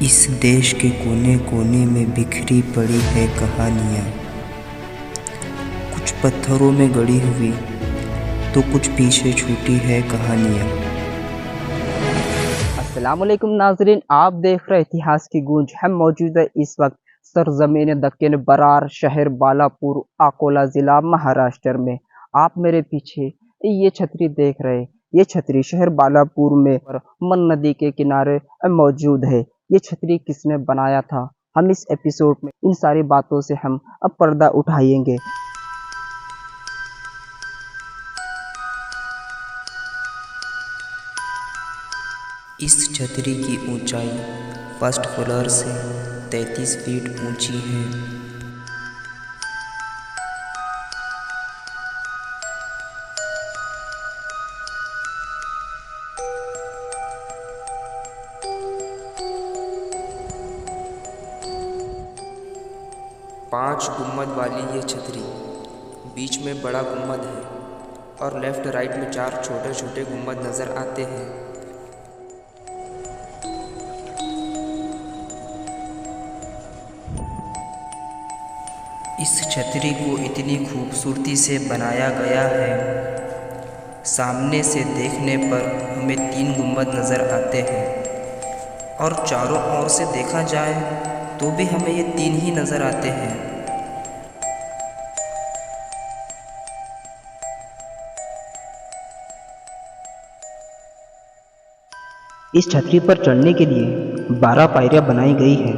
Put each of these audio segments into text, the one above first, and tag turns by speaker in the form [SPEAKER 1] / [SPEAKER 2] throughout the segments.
[SPEAKER 1] इस देश के कोने कोने में बिखरी पड़ी है कहानियाँ, कुछ पत्थरों में गड़ी हुई तो कुछ पीछे छूटी है कहानियाँ।
[SPEAKER 2] अस्सलामुअलैकुम नाजरीन, आप देख रहे इतिहास की गूंज। हम मौजूद है इस वक्त सरजमीन दक्कन बरार शहर बालापुर अकोला ज़िला महाराष्ट्र में। आप मेरे पीछे ये छतरी देख रहे, ये छतरी शहर बालापुर में मन नदी के किनारे मौजूद है। ये छतरी किसने बनाया था, हम इस एपिसोड में इन सारी बातों से हम अब पर्दा उठाएंगे।
[SPEAKER 1] इस छतरी की ऊंचाई फर्स्ट फ्लोर से 33 फीट ऊंची है। पांच गुम्बद वाली ये छतरी, बीच में बड़ा गुम्बद है और लेफ्ट राइट में 4 छोटे छोटे गुम्बद नज़र आते हैं। इस छतरी को इतनी खूबसूरती से बनाया गया है, सामने से देखने पर हमें 3 गुम्बद नज़र आते हैं और चारों ओर से देखा जाए तो भी हमें ये 3 ही नज़र आते हैं।
[SPEAKER 2] इस छतरी पर चढ़ने के लिए 12 पायरियां बनाई गई है।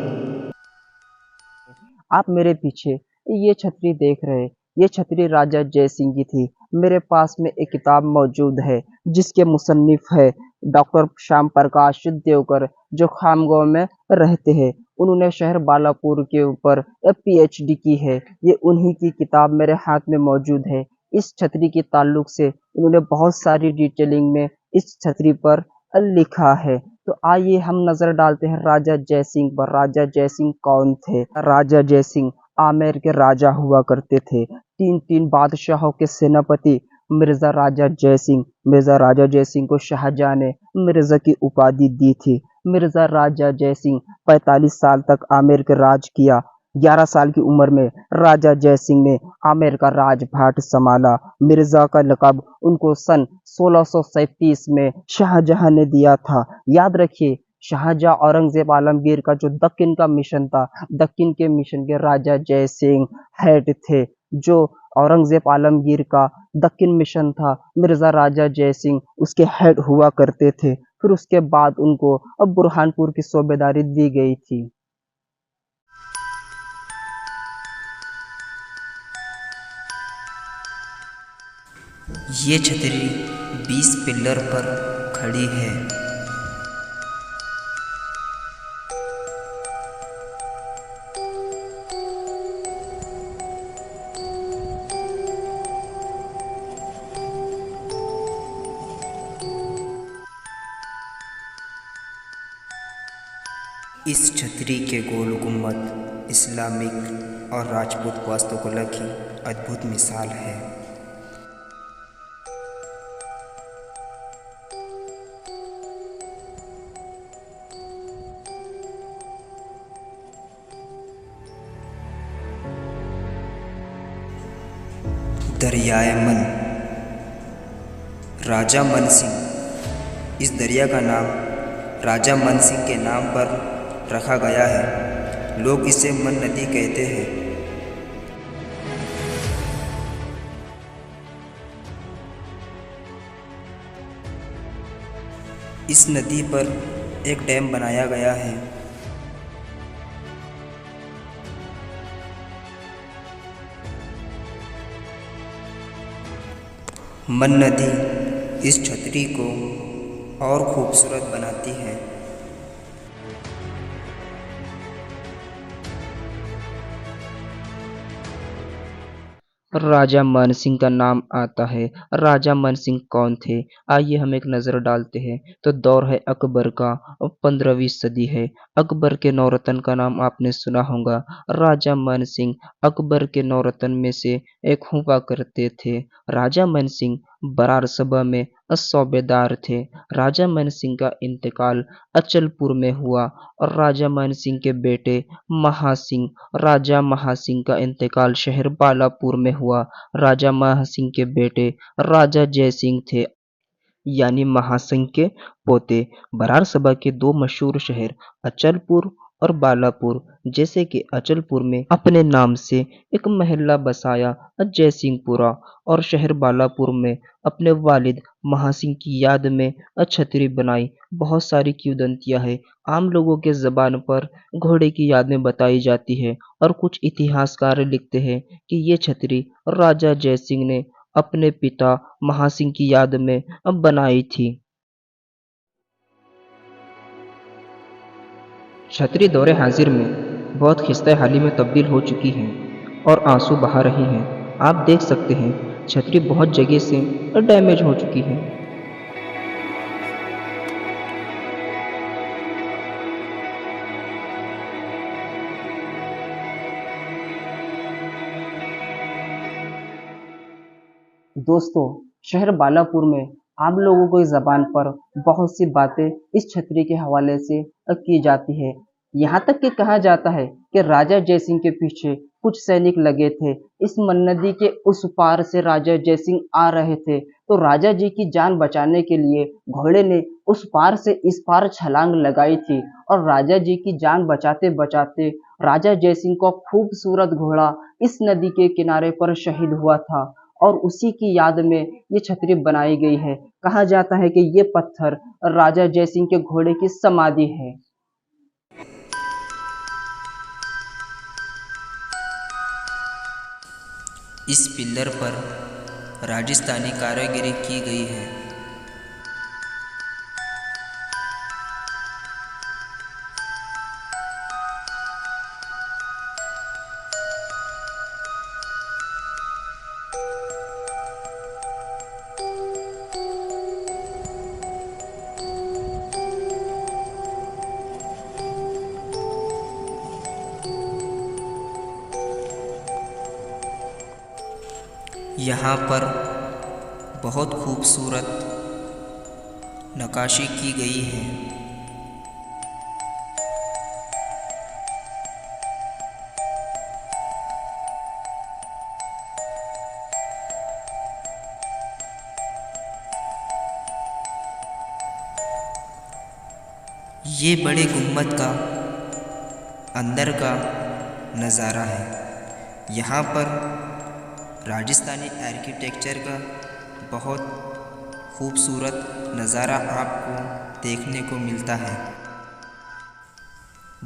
[SPEAKER 2] आप मेरे पीछे ये छतरी देख रहे, ये छतरी राजा जय सिंह की थी। मेरे पास में एक किताब मौजूद है जिसके मुसन्निफ है डॉक्टर श्याम प्रकाश देवकर, जो खामगांव में रहते हैं। उन्होंने शहर बालापुर के ऊपर पीएचडी की है। ये उन्हीं की किताब मेरे हाथ में मौजूद है। इस छतरी के ताल्लुक से उन्होंने बहुत सारी डिटेलिंग में इस छतरी पर लिखा है। तो आइए हम नजर डालते हैं राजा जय सिंह पर। राजा जय सिंह कौन थे? राजा जय सिंह आमेर के राजा हुआ करते थे। 3 बादशाहों के सेनापति मिर्जा राजा जय सिंह। मिर्जा राजा जय सिंह को शाहजहां ने मिर्जा की उपाधि दी थी। मिर्जा राजा जय सिंह 45 साल तक आमेर के राज किया। 11 साल की उम्र में राजा जय सिंह ने आमेर का राजभाट संभाला। मिर्जा का लक़ब उनको सन 1637 में शाहजहां ने दिया था। याद रखिए, शाहजहां औरंगजेब आलमगीर का जो दक्कन का मिशन था, दक्कन के मिशन के राजा जय सिंह हेड थे। जो औरंगजेब आलमगीर का दक्कन मिशन था, मिर्जा राजा जय सिंह उसके हेड हुआ करते थे। फिर उसके बाद उनको अब बुरहानपुर की सूबेदारी दी गई थी।
[SPEAKER 1] ये छतरी 20 पिलर पर खड़ी है। इस छतरी के गोल गुम्बद इस्लामिक और राजपूत वास्तुकला की अद्भुत मिसाल है। दरियाए मन, राजा मन सिंह। इस दरिया का नाम राजा मन सिंह के नाम पर रखा गया है। लोग इसे मन नदी कहते हैं। इस नदी पर एक डैम बनाया गया है। मन नदी इस छतरी को और खूबसूरत बनाती है।
[SPEAKER 2] राजा मान सिंह का नाम आता है। राजा मान सिंह कौन थे? आइए हम एक नज़र डालते हैं। तो दौर है अकबर का, 15वीं सदी है। अकबर के नौरतन का नाम आपने सुना होगा। राजा मान सिंह अकबर के नौरतन में से एक हुआ करते थे। राजा मान सिंह बरार सभा में सूबेदार थे। राजा मान सिंह का इंतकाल अचलपुर में हुआ और राजा मान सिंह के बेटे महासिंह राजा महासिंह का इंतकाल शहर बालापुर में हुआ। राजा महासिंह के बेटे राजा जयसिंह थे, यानी महासिंह के पोते। बरार सभा के दो मशहूर शहर अचलपुर और बालापुर, जैसे कि अचलपुर में अपने नाम से एक महल्ला बसाया जयसिंहपुरा, और शहर बालापुर में अपने वालिद महासिंह की याद में छतरी बनाई। बहुत सारी किंवदंतियां हैं आम लोगों के जबान पर घोड़े की याद में बताई जाती है, और कुछ इतिहासकार लिखते हैं कि ये छतरी राजा जयसिंह ने अपने पिता महासिंह की याद में बनाई थी। छतरी दौरे हाजिर में बहुत खिस्ता हाली में तब्दील हो चुकी है और आंसू बहा रही हैं। आप देख सकते हैं छतरी बहुत जगह से डैमेज हो चुकी है। दोस्तों, शहर बालापुर में आम लोगों की जबान पर बहुत सी बातें इस छतरी के हवाले से की जाती है। यहाँ तक कि कहा जाता है कि राजा जयसिंह के पीछे कुछ सैनिक लगे थे। इस नदी के उस पार से राजा जयसिंह आ रहे थे, तो राजा जी की जान बचाने के लिए घोड़े ने उस पार से इस पार छलांग लगाई थी, और राजा जी की जान बचाते बचाते राजा जयसिंह का खूबसूरत घोड़ा इस नदी के किनारे पर शहीद हुआ था, और उसी की याद में ये छतरी बनाई गई है। कहा जाता है कि ये पत्थर राजा जयसिंह के घोड़े की समाधि है।
[SPEAKER 1] इस पिलर पर राजस्थानी कारीगरी की गई है। यहाँ पर बहुत खूबसूरत नक्काशी की गई है। ये बड़े गुम्बद का अंदर का नज़ारा है। यहाँ पर राजस्थानी आर्किटेक्चर का बहुत खूबसूरत नज़ारा आपको देखने को मिलता है।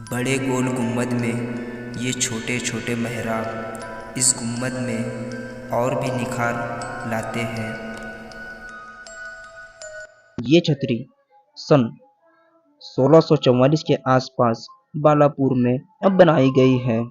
[SPEAKER 1] बड़े गोल गुम्बद में ये छोटे छोटे मेहराब इस गुम्बद में और भी निखार लाते हैं।
[SPEAKER 2] ये छतरी सन 1644 के आसपास बालापुर में अब बनाई गई है।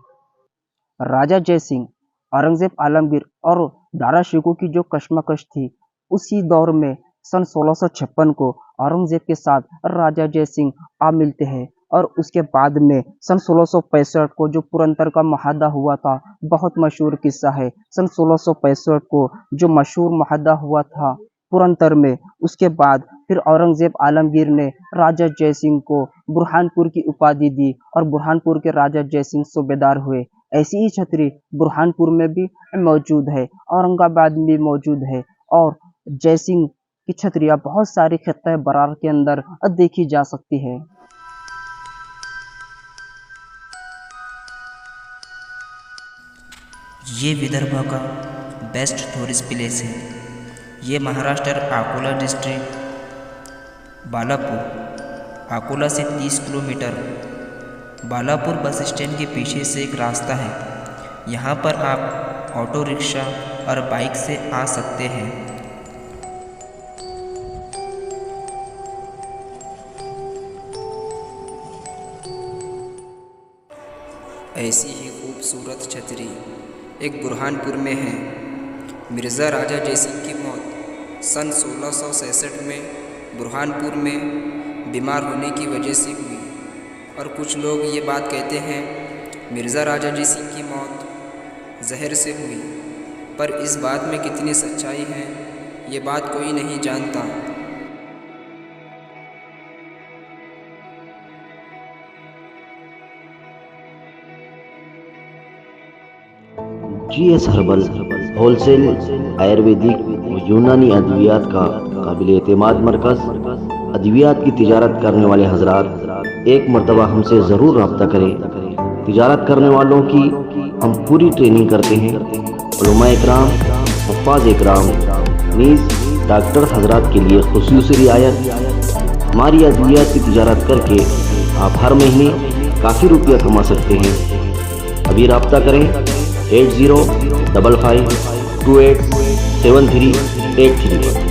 [SPEAKER 2] राजा जयसिंह, औरंगजेब आलमगीर और दारा शिकोह की जो कशमकश थी, उसी दौर में सन 1656 को औरंगजेब के साथ राजा जयसिंह आ मिलते हैं, और उसके बाद में सन 1665 को जो पुरंदर का मुहादा हुआ था, बहुत मशहूर किस्सा है। सन 1665 को जो मशहूर मुहादा हुआ था पुरंदर में, उसके बाद फिर औरंगजेब आलमगीर ने राजा जयसिंह को बुरहानपुर की उपाधि दी, और बुरहानपुर के राजा जयसिंह सूबेदार हुए। ऐसी ही छतरी बुरहानपुर में भी मौजूद है, औरंगाबाद में मौजूद है, और जयसिंह की छतरियाँ बहुत सारी खित्ते बरार के अंदर देखी जा सकती है।
[SPEAKER 1] ये विदर्भ का बेस्ट टूरिस्ट प्लेस है। ये महाराष्ट्र अकोला डिस्ट्रिक्ट बालापुर, अकोला से 30 किलोमीटर बालापुर बस स्टैंड के पीछे से एक रास्ता है। यहाँ पर आप ऑटो रिक्शा और बाइक से आ सकते हैं। ऐसी ही खूबसूरत छतरी एक बुरहानपुर में है। मिर्ज़ा राजा जयसिंह की मौत सन 1666 में बुरहानपुर में बीमार होने की वजह से हुई, और कुछ लोग ये बात कहते हैं मिर्ज़ा राजा जयसिंह की मौत जहर से हुई, पर इस बात में कितनी सच्चाई है ये बात कोई नहीं जानता।
[SPEAKER 3] GS हर्बल होलसेल आयुर्वेदिक व यूनानी अद्वियात का काबिल एतमाद मरकज़। अद्वियात की तिजारत करने वाले हजरात एक मरतबा हमसे ज़रूर रब्ता करें। तिजारत करने वालों की हम पूरी ट्रेनिंग करते हैं। उलमा इकराम, हुफ़ाज़ इकराम, नीज़ डॉक्टर हजरात के लिए खुसूसी रियायत। हमारी अद्वियात की तिजारत करके आप हर महीने काफ़ी रुपया कमा सकते हैं। अभी रब्ता करें 8055287383 पर।